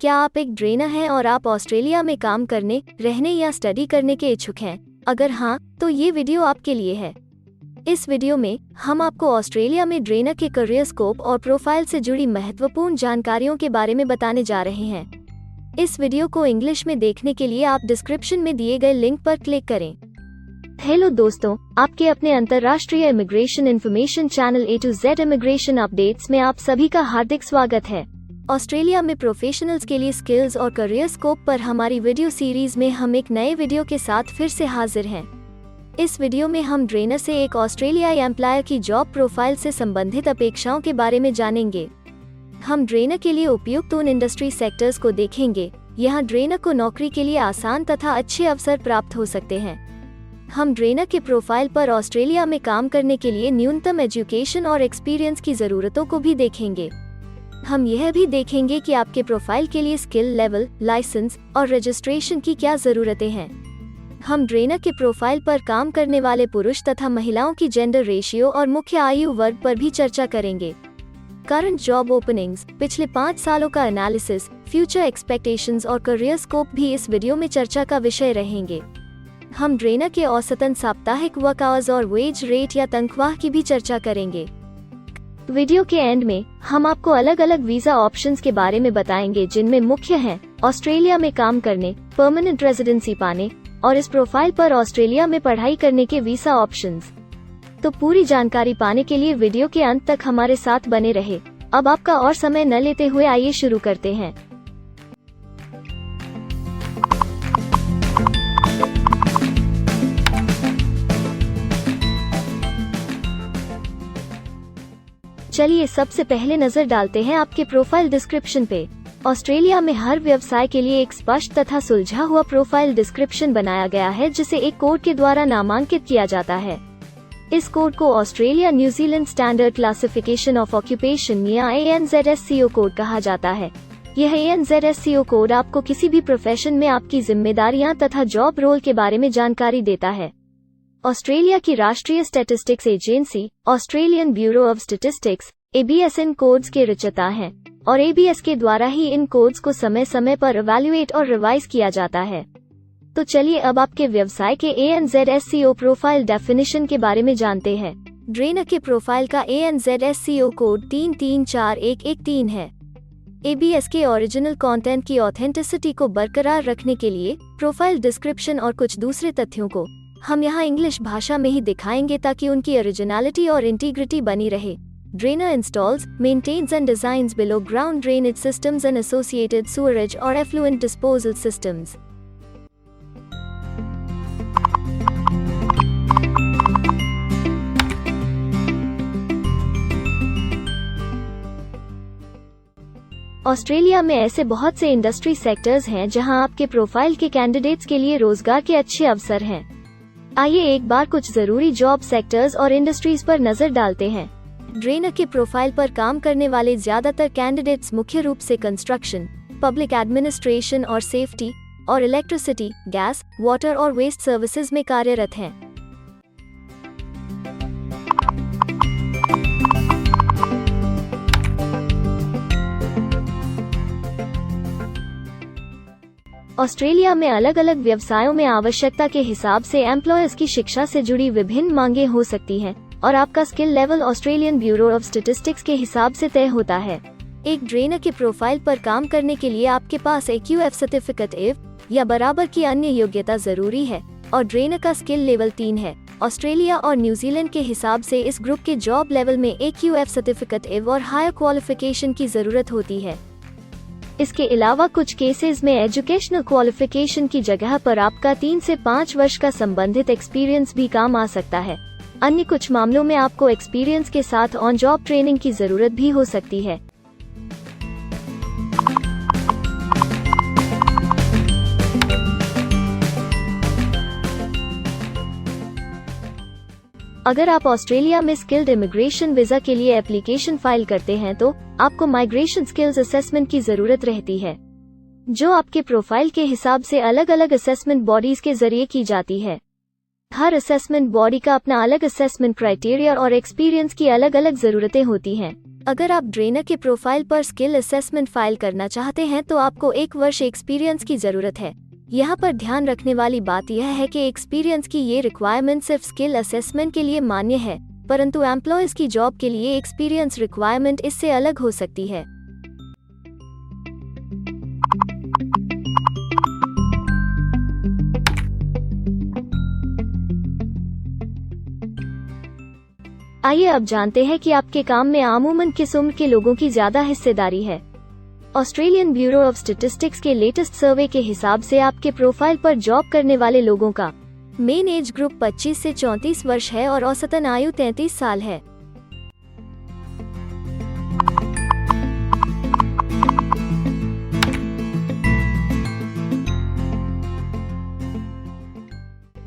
क्या आप एक ड्रेनर हैं और आप ऑस्ट्रेलिया में काम करने, रहने या स्टडी करने के इच्छुक हैं? अगर हाँ, तो ये वीडियो आपके लिए है। इस वीडियो में हम आपको ऑस्ट्रेलिया में ड्रेनर के करियर स्कोप और प्रोफाइल से जुड़ी महत्वपूर्ण जानकारियों के बारे में बताने जा रहे हैं। इस वीडियो को इंग्लिश में देखने के लिए आप डिस्क्रिप्शन में दिए गए लिंक पर क्लिक करें। हेलो दोस्तों, आपके अपने अंतर्राष्ट्रीय immigration information channel A to Z immigration updates में आप सभी का हार्दिक स्वागत है। ऑस्ट्रेलिया में प्रोफेशनल्स के लिए स्किल्स और करियर स्कोप पर हमारी वीडियो सीरीज में हम एक नए वीडियो के साथ फिर से हाजिर हैं। इस वीडियो में हम ड्रेनर से एक ऑस्ट्रेलियाई एम्प्लॉयर की जॉब प्रोफाइल से संबंधित अपेक्षाओं के बारे में जानेंगे। हम ड्रेनर के लिए उपयुक्त उन इंडस्ट्री सेक्टर्स को देखेंगे। यहाँ ड्रेनर को नौकरी के लिए आसान तथा अच्छे अवसर प्राप्त हो सकते हैं। हम ड्रेनर के प्रोफाइल पर ऑस्ट्रेलिया में काम करने के लिए न्यूनतम एजुकेशन और एक्सपीरियंस की जरूरतों को भी देखेंगे। हम यह भी देखेंगे कि आपके प्रोफाइल के लिए स्किल लेवल, लाइसेंस और रजिस्ट्रेशन की क्या जरूरतें हैं। हम ड्रेनर के प्रोफाइल पर काम करने वाले पुरुष तथा महिलाओं की जेंडर रेशियो और मुख्य आयु वर्ग पर भी चर्चा करेंगे। करंट जॉब ओपनिंग्स, पिछले 5 सालों का एनालिसिस, फ्यूचर एक्सपेक्टेशंस और करियर स्कोप भी इस वीडियो में चर्चा का विषय रहेंगे। हम ड्रेनर के औसतन साप्ताहिक वर्क आवर्स और वेज रेट या तनख्वाह की भी चर्चा करेंगे। वीडियो के एंड में हम आपको अलग अलग वीजा ऑप्शंस के बारे में बताएंगे, जिनमें मुख्य हैं ऑस्ट्रेलिया में काम करने, परमानेंट रेजिडेंसी पाने और इस प्रोफाइल पर ऑस्ट्रेलिया में पढ़ाई करने के वीजा ऑप्शंस। तो पूरी जानकारी पाने के लिए वीडियो के अंत तक हमारे साथ बने रहे। अब आपका और समय न लेते हुए आइए शुरू करते हैं। चलिए सबसे पहले नजर डालते हैं आपके प्रोफाइल डिस्क्रिप्शन पे। ऑस्ट्रेलिया में हर व्यवसाय के लिए एक स्पष्ट तथा सुलझा हुआ प्रोफाइल डिस्क्रिप्शन बनाया गया है, जिसे एक कोड के द्वारा नामांकित किया जाता है। इस कोड को Australia New Zealand standard classification of occupation या ANZSCO कोड कहा जाता है। यह ANZSCO कोड आपको किसी भी प्रोफेशन में आपकी जिम्मेदारियां तथा जॉब रोल के बारे में जानकारी देता है। ऑस्ट्रेलिया की राष्ट्रीय statistics agency, Australian bureau of statistics, ABS in codes के रचयिता हैं और ABS के द्वारा ही इन कोड्स को समय समय पर इवैल्यूएट और रिवाइज किया जाता है। तो चलिए अब आपके व्यवसाय के ANZSCO प्रोफाइल डेफिनेशन के बारे में जानते हैं। ड्रेनर के प्रोफाइल का ANZSCO कोड 334113 है। ABS के ओरिजिनल कंटेंट की ऑथेंटिसिटी को बरकरार रखने के लिए प्रोफाइल डिस्क्रिप्शन और कुछ दूसरे तथ्यों को हम यहाँ इंग्लिश भाषा में ही दिखाएंगे, ताकि उनकी ओरिजिनलिटी और इंटीग्रिटी बनी रहे। Drainer installs, maintains and designs below ground drainage systems and associated sewerage और एफ्लुएंट डिस्पोजल सिस्टम्स। ऑस्ट्रेलिया में ऐसे बहुत से इंडस्ट्री सेक्टर्स हैं जहां आपके प्रोफाइल के कैंडिडेट्स के लिए रोजगार के अच्छे अवसर हैं। आइए एक बार कुछ जरूरी जॉब सेक्टर्स और इंडस्ट्रीज पर नजर डालते हैं। ड्रेनर के प्रोफाइल पर काम करने वाले ज्यादातर कैंडिडेट्स मुख्य रूप से कंस्ट्रक्शन, पब्लिक एडमिनिस्ट्रेशन और सेफ्टी और इलेक्ट्रिसिटी, गैस, वाटर और वेस्ट सर्विसेज में कार्यरत हैं। ऑस्ट्रेलिया में अलग अलग व्यवसायों में आवश्यकता के हिसाब से एम्प्लॉयर्स की शिक्षा से जुड़ी विभिन्न मांगें हो सकती हैं और आपका skill level Australian bureau of statistics के हिसाब से तय होता है। एक ड्रेनर के प्रोफाइल पर काम करने के लिए आपके पास AQF सर्टिफिकेट AF या बराबर की अन्य योग्यता जरूरी है और ड्रेनर का स्किल लेवल 3 है। ऑस्ट्रेलिया और न्यूजीलैंड के हिसाब से इस ग्रुप के जॉब लेवल में AQF सर्टिफिकेट AF और हायर क्वालिफिकेशन की जरूरत होती है। इसके अलावा कुछ केसेस में एजुकेशनल क्वालिफिकेशन की जगह पर आपका 3 से 5 वर्ष का संबंधित एक्सपीरियंस भी काम आ सकता है। अन्य कुछ मामलों में आपको एक्सपीरियंस के साथ ऑन जॉब ट्रेनिंग की जरूरत भी हो सकती है। अगर आप ऑस्ट्रेलिया में स्किल्ड इमिग्रेशन वीजा के लिए एप्लीकेशन फाइल करते हैं तो आपको माइग्रेशन स्किल्स असेसमेंट की जरूरत रहती है, जो आपके प्रोफाइल के हिसाब से अलग अलग असेसमेंट बॉडीज के जरिए की जाती है। हर असेसमेंट बॉडी का अपना अलग असेसमेंट क्राइटेरिया और एक्सपीरियंस की अलग अलग जरूरतें होती हैं। अगर आप ड्रेनर के प्रोफाइल पर स्किल असेसमेंट फाइल करना चाहते हैं तो आपको 1 वर्ष एक्सपीरियंस की जरूरत है। यहाँ पर ध्यान रखने वाली बात यह है कि एक्सपीरियंस की ये रिक्वायरमेंट सिर्फ स्किल असेसमेंट के लिए मान्य है, परंतु एम्प्लॉयज की जॉब के लिए एक्सपीरियंस रिक्वायरमेंट इससे अलग हो सकती है। आइए अब जानते हैं कि आपके काम में अमूमन किस उम्र के लोगों की ज्यादा हिस्सेदारी है। ऑस्ट्रेलियन ब्यूरो ऑफ स्टैटिस्टिक्स के लेटेस्ट सर्वे के हिसाब से आपके प्रोफाइल पर जॉब करने वाले लोगों का मेन एज ग्रुप 25 से 34 वर्ष है और औसतन आयु 33 साल है।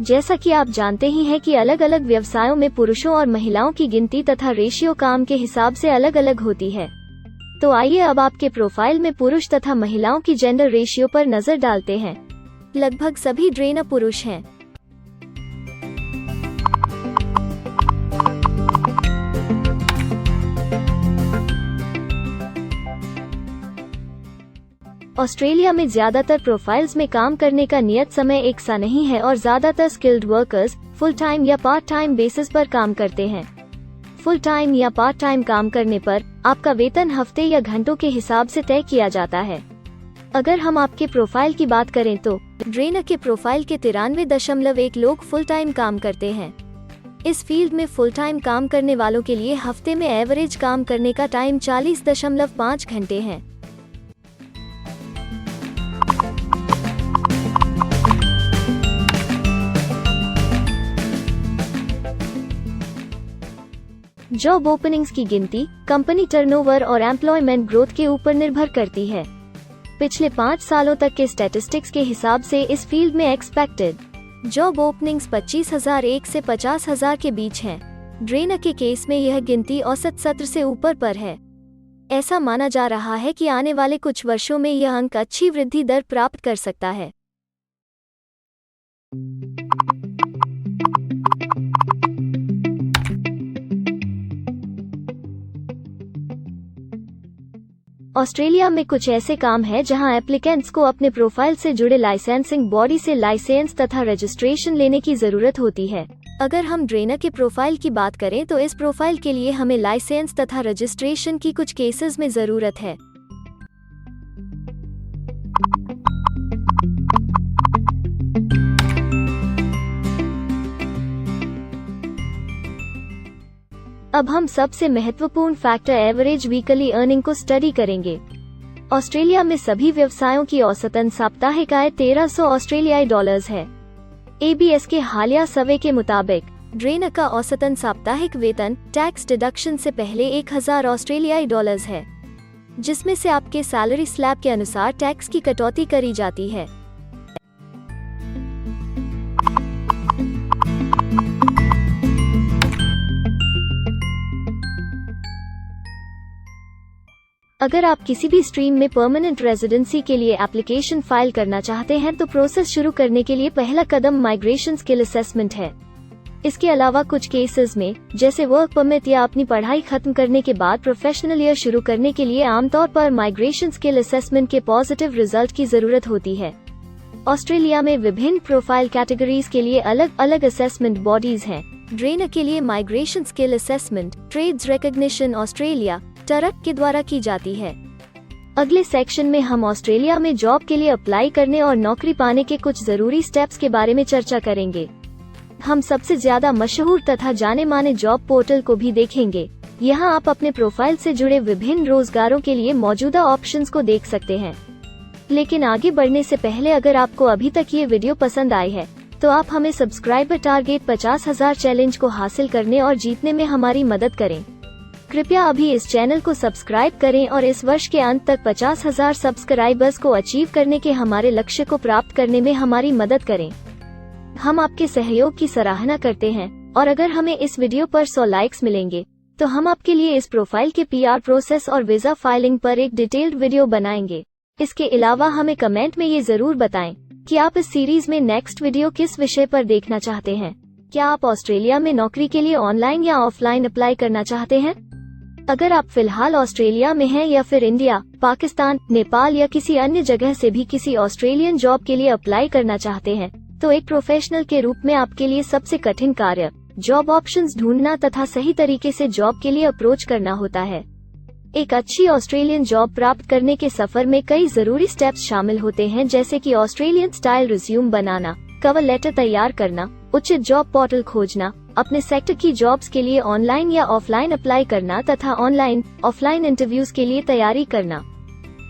जैसा कि आप जानते ही हैं कि अलग अलग व्यवसायों में पुरुषों और महिलाओं की गिनती तथा रेशियो काम के हिसाब से अलग अलग होती है। तो आइए अब आपके प्रोफाइल में पुरुष तथा महिलाओं की जेंडर रेशियो पर नजर डालते हैं। लगभग सभी ड्रेनर पुरुष हैं। ऑस्ट्रेलिया में ज्यादातर प्रोफाइल्स में काम करने का नियत समय एक सा नहीं है और ज्यादातर स्किल्ड वर्कर्स फुल टाइम या पार्ट टाइम बेसिस पर काम करते हैं। फुल टाइम या पार्ट टाइम काम करने पर आपका वेतन हफ्ते या घंटों के हिसाब से तय किया जाता है। अगर हम आपके प्रोफाइल की बात करें तो ड्रेनर के प्रोफाइल के 93.1 लोग फुल टाइम काम करते हैं। इस फील्ड में फुल टाइम काम करने वालों के लिए हफ्ते में एवरेज काम करने का टाइम 40.5 घंटे है। जॉब ओपनिंग्स की गिनती कंपनी टर्नओवर और एम्प्लॉयमेंट ग्रोथ के ऊपर निर्भर करती है। पिछले 5 सालों तक के स्टैटिस्टिक्स के हिसाब से इस फील्ड में एक्सपेक्टेड जॉब ओपनिंग्स 25,001 से 50,000 के बीच हैं। ड्रेनर के केस में यह गिनती औसत सत्र से ऊपर पर है। ऐसा माना जा रहा है कि आने वाले कुछ वर्षों में यह अंक अच्छी वृद्धि दर प्राप्त कर सकता है। ऑस्ट्रेलिया में कुछ ऐसे काम हैं जहां एप्लीकेंट्स को अपने प्रोफाइल से जुड़े लाइसेंसिंग बॉडी से लाइसेंस तथा रजिस्ट्रेशन लेने की जरूरत होती है। अगर हम ड्रेनर के प्रोफाइल की बात करें तो इस प्रोफाइल के लिए हमें लाइसेंस तथा रजिस्ट्रेशन की कुछ केसेस में जरूरत है। अब हम सबसे महत्वपूर्ण फैक्टर एवरेज वीकली अर्निंग को स्टडी करेंगे। ऑस्ट्रेलिया में सभी व्यवसायों की औसतन साप्ताहिक आय 1300 ऑस्ट्रेलियाई डॉलर्स है। ABS के हालिया सर्वे के मुताबिक ड्रेनर का औसतन साप्ताहिक वेतन टैक्स डिडक्शन से पहले 1000 ऑस्ट्रेलियाई डॉलर्स है, जिसमें से आपके सैलरी स्लैब के अनुसार टैक्स की कटौती करी जाती है। अगर आप किसी भी स्ट्रीम में परमानेंट रेजिडेंसी के लिए एप्लीकेशन फाइल करना चाहते हैं तो प्रोसेस शुरू करने के लिए पहला कदम माइग्रेशन स्किल असेसमेंट है। इसके अलावा कुछ केसेस में जैसे वर्क परमिट या अपनी पढ़ाई खत्म करने के बाद प्रोफेशनल ईयर शुरू करने के लिए आमतौर पर माइग्रेशन स्किल असेसमेंट के पॉजिटिव रिजल्ट की जरूरत होती है। ऑस्ट्रेलिया में विभिन्न प्रोफाइल कैटेगरीज के लिए अलग अलग असेसमेंट बॉडीज हैं। ड्रेनर के लिए migration skill assessment trades recognition Australia टरक के द्वारा की जाती है। अगले सेक्शन में हम ऑस्ट्रेलिया में जॉब के लिए अप्लाई करने और नौकरी पाने के कुछ जरूरी स्टेप्स के बारे में चर्चा करेंगे। हम सबसे ज्यादा मशहूर तथा जाने माने जॉब पोर्टल को भी देखेंगे। यहाँ आप अपने प्रोफाइल से जुड़े विभिन्न रोजगारों के लिए मौजूदा ऑप्शंस को देख सकते हैं। लेकिन आगे बढ़ने से पहले अगर आपको अभी तक ये वीडियो पसंद आई है तो आप हमें सब्सक्राइबर टारगेट 50,000 चैलेंज को हासिल करने और जीतने में हमारी मदद करें। कृपया अभी इस चैनल को सब्सक्राइब करें और इस वर्ष के अंत तक 50,000 सब्सक्राइबर्स को अचीव करने के हमारे लक्ष्य को प्राप्त करने में हमारी मदद करें। हम आपके सहयोग की सराहना करते हैं और अगर हमें इस वीडियो पर 100 लाइक्स मिलेंगे तो हम आपके लिए इस प्रोफाइल के PR प्रोसेस और वीजा फाइलिंग पर एक डिटेल्ड वीडियो बनाएंगे। इसके अलावा हमें कमेंट में ये जरूर बताएं कि आप इस सीरीज में नेक्स्ट वीडियो किस विषय पर देखना चाहते हैं। क्या आप ऑस्ट्रेलिया में नौकरी के लिए ऑनलाइन या ऑफलाइन अप्लाई करना चाहते हैं? अगर आप फिलहाल ऑस्ट्रेलिया में हैं या फिर इंडिया, पाकिस्तान, नेपाल या किसी अन्य जगह से भी किसी ऑस्ट्रेलियन जॉब के लिए अप्लाई करना चाहते हैं, तो एक प्रोफेशनल के रूप में आपके लिए सबसे कठिन कार्य जॉब ऑप्शंस ढूंढना तथा सही तरीके से जॉब के लिए अप्रोच करना होता है। एक अच्छी ऑस्ट्रेलियन जॉब प्राप्त करने के सफर में कई जरूरी स्टेप्स शामिल होते हैं, जैसे कि ऑस्ट्रेलियन स्टाइल रिज्यूम बनाना, कवर लेटर तैयार करना, उचित जॉब पोर्टल खोजना, अपने सेक्टर की जॉब्स के लिए ऑनलाइन या ऑफलाइन अप्लाई करना तथा ऑनलाइन ऑफलाइन इंटरव्यूज के लिए तैयारी करना।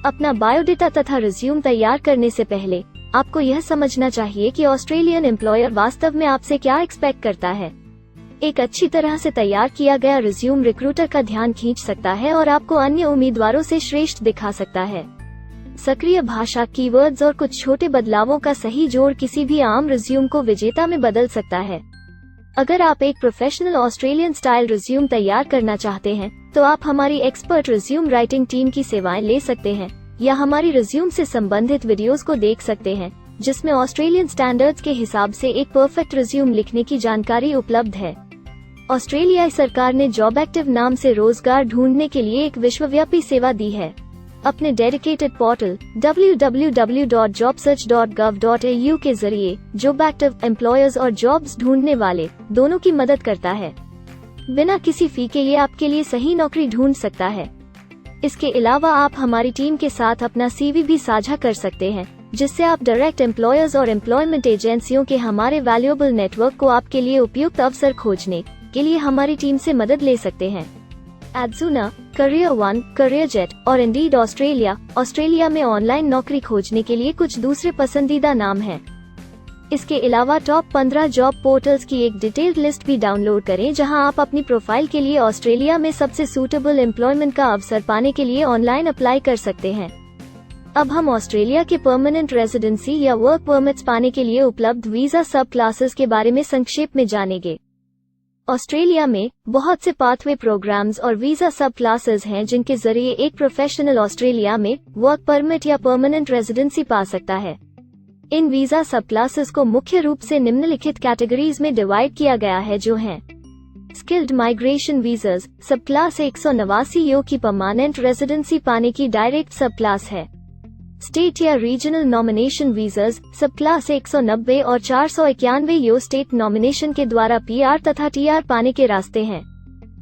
अपना बायोडेटा तथा रिज्यूम तैयार करने से पहले आपको यह समझना चाहिए कि ऑस्ट्रेलियन एम्प्लॉयर वास्तव में आपसे क्या एक्सपेक्ट करता है। एक अच्छी तरह से तैयार किया गया रिज्यूम रिक्रूटर का ध्यान खींच सकता है और आपको अन्य उम्मीदवारों से श्रेष्ठ दिखा सकता है। सक्रिय भाषा, कीवर्ड्स और कुछ छोटे बदलावों का सही जोड़ किसी भी आम रिज्यूम को विजेता में बदल सकता है। अगर आप एक प्रोफेशनल ऑस्ट्रेलियन स्टाइल रिज्यूम तैयार करना चाहते हैं, तो आप हमारी एक्सपर्ट रिज्यूम राइटिंग टीम की सेवाएं ले सकते हैं या हमारी रिज्यूम से संबंधित वीडियोस को देख सकते हैं, जिसमें ऑस्ट्रेलियन स्टैंडर्ड्स के हिसाब से एक परफेक्ट रिज्यूम लिखने की जानकारी उपलब्ध है। ऑस्ट्रेलियाई सरकार ने जॉब एक्टिव नाम से रोजगार ढूंढने के लिए एक विश्वव्यापी सेवा दी है। अपने डेडिकेटेड पोर्टल www.jobsearch.gov.au के जरिए जॉब एक्टिव एम्प्लॉयर्स और जॉब्स ढूंढने वाले दोनों की मदद करता है। बिना किसी फी के ये आपके लिए सही नौकरी ढूंढ सकता है। इसके अलावा आप हमारी टीम के साथ अपना CV भी साझा कर सकते हैं, जिससे आप डायरेक्ट एम्प्लॉयर्स और एम्प्लॉयमेंट एजेंसियों के हमारे वैल्यूएबल नेटवर्क को आपके लिए उपयुक्त अवसर खोजने के लिए हमारी टीम से मदद ले सकते हैं। एडजुना, करियर वन, करियर जेट और इंडीड ऑस्ट्रेलिया में ऑनलाइन नौकरी खोजने के लिए कुछ दूसरे पसंदीदा नाम हैं। इसके अलावा टॉप 15 जॉब पोर्टल्स की एक डिटेल्ड लिस्ट भी डाउनलोड करें, जहां आप अपनी प्रोफाइल के लिए ऑस्ट्रेलिया में सबसे सूटेबल एम्प्लॉयमेंट का अवसर पाने के लिए ऑनलाइन अप्लाई कर सकते हैं। अब हम ऑस्ट्रेलिया के परमानेंट रेजिडेंसी या वर्क परमिट्स पाने के लिए उपलब्ध वीजा सब क्लासेस के बारे में संक्षेप में जानेंगे। ऑस्ट्रेलिया में बहुत से पाथवे प्रोग्राम्स और वीजा सब क्लासेस हैं, जिनके जरिए एक प्रोफेशनल ऑस्ट्रेलिया में वर्क परमिट या परमानेंट रेजिडेंसी पा सकता है। इन वीजा सब क्लासेस को मुख्य रूप से निम्नलिखित कैटेगरीज में डिवाइड किया गया है, जो हैं स्किल्ड माइग्रेशन वीजास सब क्लास 189 यो की परमानेंट रेजिडेंसी पाने की डायरेक्ट सब क्लास है। स्टेट या रीजनल नॉमिनेशन वीजास सब क्लास 190 और 491 यो स्टेट नॉमिनेशन के द्वारा PR तथा TR पाने के रास्ते हैं।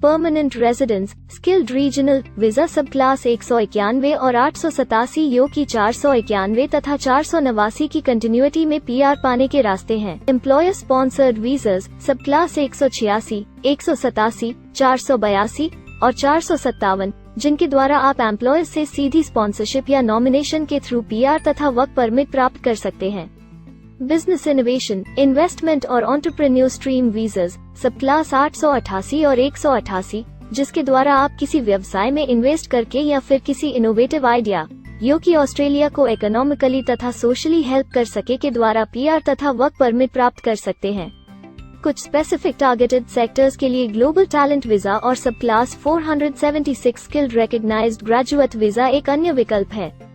Permanent residence skilled regional visa सब क्लास 191 और 887 यो की 491 तथा 489 की कंटिन्यूटी में PR पाने के रास्ते हैं। एम्प्लॉयर स्पॉन्सर्ड वीजास सब क्लास 186, 187, 482 और 457, जिनके द्वारा आप एम्प्लॉयर से सीधी स्पॉन्सरशिप या नॉमिनेशन के थ्रू PR तथा वर्क परमिट प्राप्त कर सकते हैं। बिजनेस इनोवेशन, इन्वेस्टमेंट और एंटरप्रेन्योर स्ट्रीम वीजास सब क्लास 888 और 188, जिसके द्वारा आप किसी व्यवसाय में इन्वेस्ट करके या फिर किसी इनोवेटिव आइडिया यो कि ऑस्ट्रेलिया को इकोनॉमिकली तथा सोशली हेल्प कर सके के द्वारा PR तथा वर्क परमिट प्राप्त कर सकते हैं। कुछ स्पेसिफिक टारगेटेड सेक्टर्स के लिए ग्लोबल टैलेंट वीजा और subclass 476 skilled recognised graduate visa एक अन्य विकल्प है।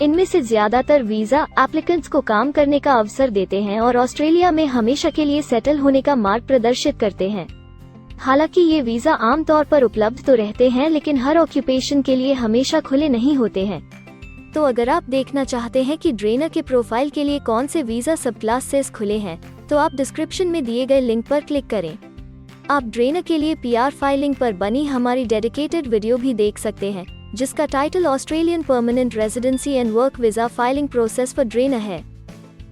इनमें से ज्यादातर वीजा एप्लीकेंट्स को काम करने का अवसर देते हैं और ऑस्ट्रेलिया में हमेशा के लिए सेटल होने का मार्ग प्रदर्शित करते हैं। हालांकि ये वीजा आमतौर पर उपलब्ध तो रहते हैं, लेकिन हर ऑक्यूपेशन के लिए हमेशा खुले नहीं होते हैं। तो अगर आप देखना चाहते हैं कि ड्रेनर के प्रोफाइल के लिए कौन से वीजा सब क्लासेस खुले हैं, तो आप डिस्क्रिप्शन में दिए गए लिंक पर क्लिक करें। आप ड्रेनर के लिए PR फाइलिंग पर बनी हमारी डेडिकेटेड वीडियो भी देख सकते हैं, जिसका title Australian permanent residency and work visa filing process for drainer है।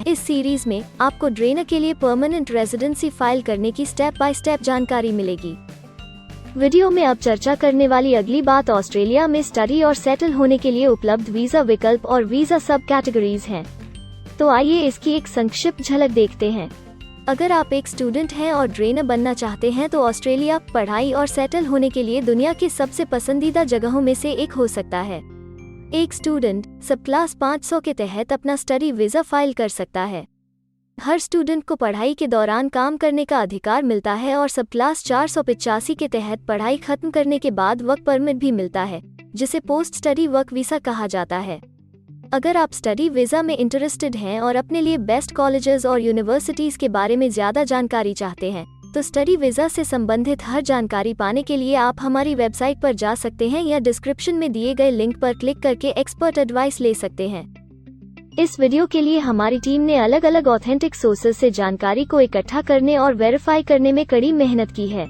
इस सीरीज में आपको ड्रेनर के लिए परमानेंट रेजिडेंसी फाइल करने की स्टेप बाय स्टेप जानकारी मिलेगी। वीडियो में अब चर्चा करने वाली अगली बात ऑस्ट्रेलिया में स्टडी और सेटल होने के लिए उपलब्ध वीजा विकल्प और वीजा सब कैटेगरीज हैं। तो आइए इसकी एक संक्षिप्त झलक देखते हैं। अगर आप एक स्टूडेंट हैं और ड्रेनर बनना चाहते हैं, तो ऑस्ट्रेलिया पढ़ाई और सेटल होने के लिए दुनिया की सबसे पसंदीदा जगहों में से एक हो सकता है। एक स्टूडेंट सब क्लास 500 के तहत अपना स्टडी वीजा फाइल कर सकता है। हर स्टूडेंट को पढ़ाई के दौरान काम करने का अधिकार मिलता है और सब क्लास 485 के तहत पढ़ाई खत्म करने के बाद वर्क परमिट भी मिलता है, जिसे पोस्ट स्टडी वर्क वीजा कहा जाता है। अगर आप स्टडी वीजा में इंटरेस्टेड हैं और अपने लिए बेस्ट कॉलेजेस और यूनिवर्सिटीज के बारे में ज्यादा जानकारी चाहते हैं, तो स्टडी वीज़ा से संबंधित हर जानकारी पाने के लिए आप हमारी वेबसाइट पर जा सकते हैं या डिस्क्रिप्शन में दिए गए लिंक पर क्लिक करके एक्सपर्ट एडवाइस ले सकते हैं। इस वीडियो के लिए हमारी टीम ने अलग अलग ऑथेंटिक सोर्सेज से जानकारी को इकट्ठा करने और वेरीफाई करने में कड़ी मेहनत की है।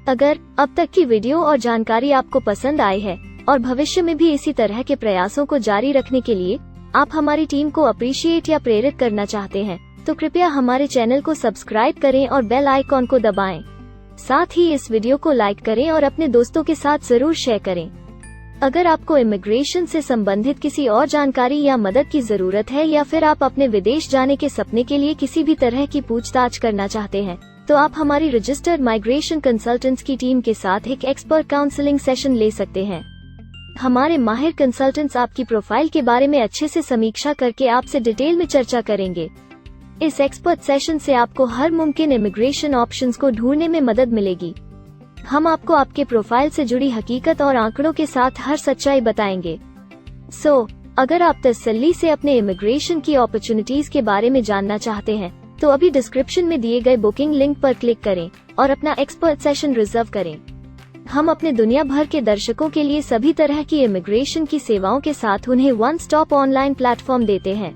अगर अब तक की वीडियो और जानकारी आपको पसंद आई है और भविष्य में भी इसी तरह के प्रयासों को जारी रखने के लिए आप हमारी टीम को अप्रिशिएट या प्रेरित करना चाहते हैं, तो कृपया हमारे चैनल को सब्सक्राइब करें और बेल आइकॉन को दबाएं। साथ ही इस वीडियो को लाइक करें और अपने दोस्तों के साथ जरूर शेयर करें। अगर आपको इमिग्रेशन से संबंधित किसी और जानकारी या मदद की जरूरत है या फिर आप अपने विदेश जाने के सपने के लिए किसी भी तरह की पूछताछ करना चाहते हैं, तो आप हमारी रजिस्टर्ड माइग्रेशन कंसल्टेंट्स की टीम के साथ एक एक्सपर्ट काउंसलिंग सेशन ले सकते हैं। हमारे माहिर कंसल्टेंट्स आपकी प्रोफाइल के बारे में अच्छे से समीक्षा करके आपसे डिटेल में चर्चा करेंगे। इस एक्सपर्ट सेशन से आपको हर मुमकिन इमिग्रेशन ऑप्शंस को ढूंढने में मदद मिलेगी। हम आपको आपके प्रोफाइल से जुड़ी हकीकत और आंकड़ों के साथ हर सच्चाई बताएंगे। अगर आप तसल्ली से अपने इमिग्रेशन की अपॉर्चुनिटीज के बारे में जानना चाहते हैं, तो अभी डिस्क्रिप्शन में दिए गए बुकिंग लिंक पर क्लिक करें और अपना एक्सपर्ट सेशन रिजर्व करें। हम अपने दुनिया भर के दर्शकों के लिए सभी तरह की इमिग्रेशन की सेवाओं के साथ उन्हें वन स्टॉप ऑनलाइन प्लेटफॉर्म देते हैं।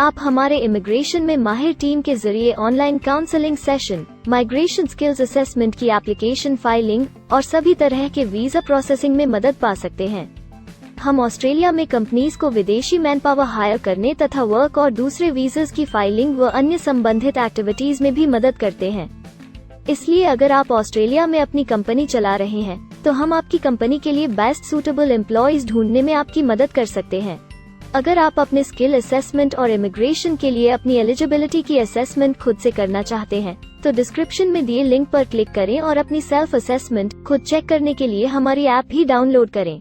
आप हमारे इमिग्रेशन में माहिर टीम के जरिए online counselling session, migration skills assessment की एप्लीकेशन फाइलिंग और सभी तरह के वीजा प्रोसेसिंग में मदद पा सकते हैं। हम ऑस्ट्रेलिया में कंपनीज को विदेशी मैन पावर हायर करने तथा वर्क और दूसरे वीजास की फाइलिंग व अन्य संबंधित एक्टिविटीज में भी मदद करते हैं। इसलिए अगर आप ऑस्ट्रेलिया में अपनी कंपनी चला रहे हैं, तो हम आपकी कंपनी के लिए बेस्ट सूटेबल एम्प्लॉयज ढूंढने में आपकी मदद कर सकते हैं। अगर आप अपने स्किल असेसमेंट और इमिग्रेशन के लिए अपनी एलिजिबिलिटी की असेसमेंट खुद से करना चाहते हैं, तो डिस्क्रिप्शन में दिए लिंक पर क्लिक करें और अपनी सेल्फ असेसमेंट खुद चेक करने के लिए हमारी ऐप भी डाउनलोड करें।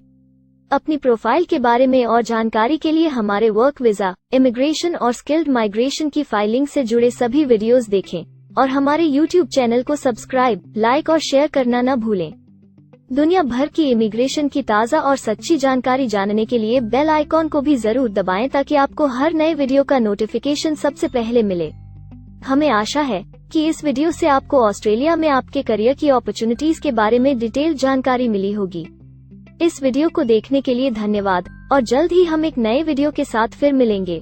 अपनी प्रोफाइल के बारे में और जानकारी के लिए हमारे वर्क वीजा, इमिग्रेशन और स्किल्ड माइग्रेशन की फाइलिंग से जुड़े सभी वीडियोस देखें और हमारे YouTube चैनल को सब्सक्राइब, लाइक और शेयर करना न भूलें। दुनिया भर की इमिग्रेशन की ताज़ा और सच्ची जानकारी जानने के लिए बेल आइकॉन को भी जरूर दबाएं ताकि आपको हर नए वीडियो का नोटिफिकेशन सबसे पहले मिले। हमें आशा है कि इस वीडियो से आपको ऑस्ट्रेलिया में आपके करियर की अपॉर्चुनिटीज के बारे में डिटेल जानकारी मिली होगी। इस वीडियो को देखने के लिए धन्यवाद और जल्द ही हम एक नए वीडियो के साथ फिर मिलेंगे।